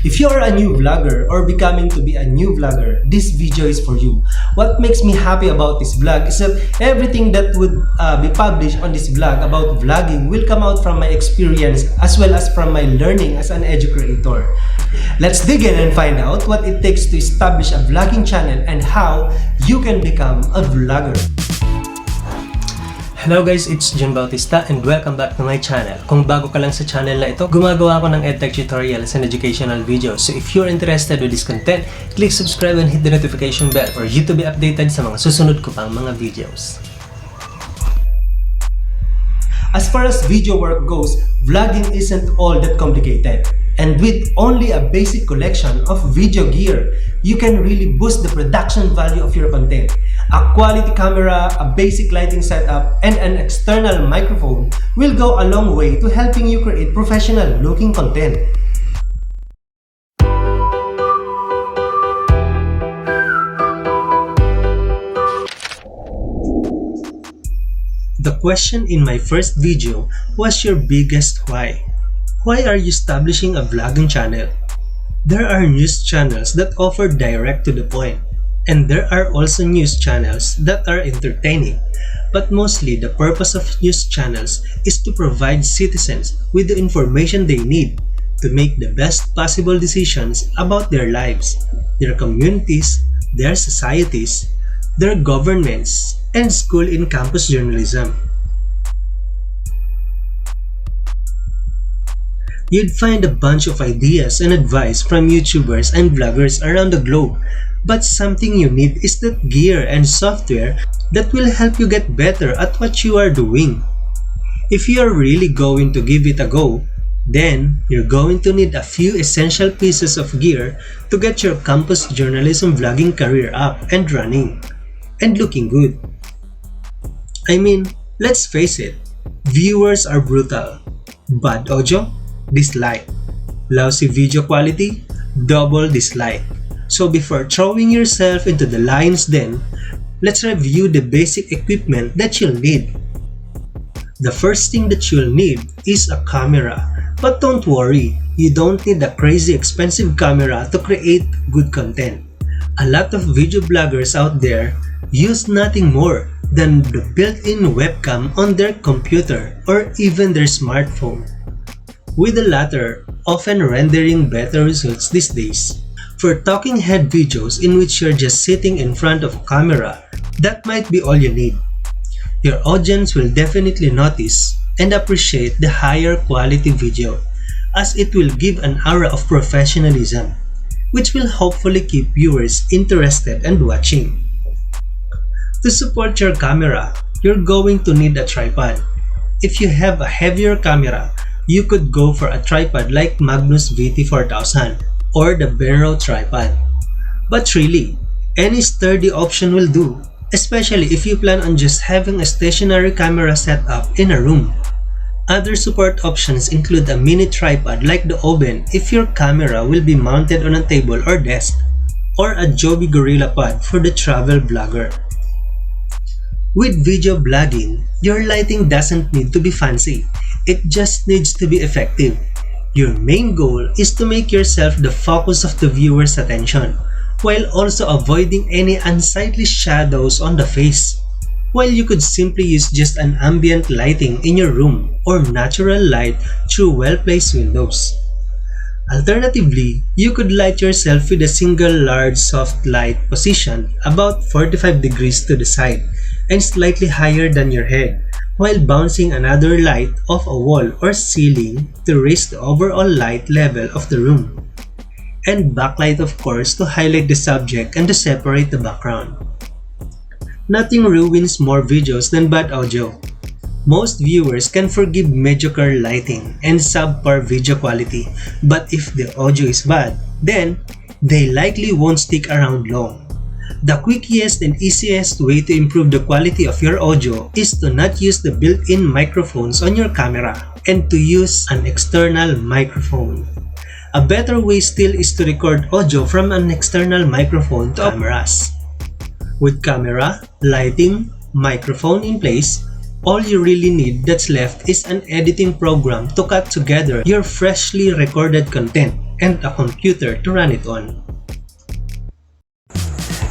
If you are a new vlogger or becoming to be a new vlogger, this video is for you. What makes me happy about this vlog is that everything that would be published on this vlog about vlogging will come out from my experience as well as from my learning as an educreator. Let's dig in and find out what it takes to establish a vlogging channel and how you can become a vlogger. Hello guys, it's John Bautista and welcome back to my channel. Kung bago ka lang sa channel na ito, gumagawa ako ng edtech tutorials and educational videos. So if you're interested with this content, click subscribe and hit the notification bell for you to be updated sa mga susunod ko pang mga videos. As far as video work goes, vlogging isn't all that complicated. And with only a basic collection of video gear, you can really boost the production value of your content. A quality camera, a basic lighting setup, and an external microphone will go a long way to helping you create professional-looking content. The question in my first video was your biggest why. Why are you establishing a vlogging channel? There are news channels that offer direct to the point, and there are also news channels that are entertaining. But mostly the purpose of news channels is to provide citizens with the information they need to make the best possible decisions about their lives, their communities, their societies, their governments, and school in campus journalism. You'd find a bunch of ideas and advice from YouTubers and vloggers around the globe, but something you need is that gear and software that will help you get better at what you are doing. If you are really going to give it a go, then you're going to need a few essential pieces of gear to get your campus journalism vlogging career up and running, and looking good. I mean, let's face it, viewers are brutal. Bad audio? Dislike. Lousy video quality? Double dislike. So before throwing yourself into the lion's den, let's review the basic equipment that you'll need. The first thing that you'll need is a camera. But don't worry, you don't need a crazy expensive camera to create good content. A lot of video bloggers out there use nothing more than the built-in webcam on their computer or even their smartphone, with the latter often rendering better results these days. For talking head videos in which you're just sitting in front of a camera, that might be all you need. Your audience will definitely notice and appreciate the higher quality video, as it will give an aura of professionalism, which will hopefully keep viewers interested and watching. To support your camera, you're going to need a tripod. If you have a heavier camera, you could go for a tripod like Magnus VT4000 or the Benro tripod. But really, any sturdy option will do, especially if you plan on just having a stationary camera set up in a room. Other support options include a mini tripod like the Oven if your camera will be mounted on a table or desk, or a Joby Gorilla Pod for the travel blogger. With video blogging, your lighting doesn't need to be fancy. It just needs to be effective. Your main goal is to make yourself the focus of the viewer's attention, while also avoiding any unsightly shadows on the face. While you could simply use just an ambient lighting in your room or natural light through well-placed windows. Alternatively, you could light yourself with a single large soft light positioned about 45 degrees to the side and slightly higher than your head, while bouncing another light off a wall or ceiling to raise the overall light level of the room. And backlight, of course, to highlight the subject and to separate the background. Nothing ruins more videos than bad audio. Most viewers can forgive mediocre lighting and subpar video quality, but if the audio is bad, then they likely won't stick around long. The quickest and easiest way to improve the quality of your audio is to not use the built-in microphones on your camera and to use an external microphone. A better way still is to record audio from an external microphone to cameras. With camera, lighting, microphone in place, all you really need that's left is an editing program to cut together your freshly recorded content. and a computer to run it on.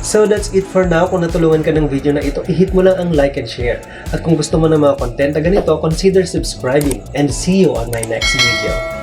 So that's it for now. Kung natulungan ka ng video na ito, i-hit mo lang ang like and share. At kung gusto mo ng mga content na ganito, consider subscribing and see you on my next video.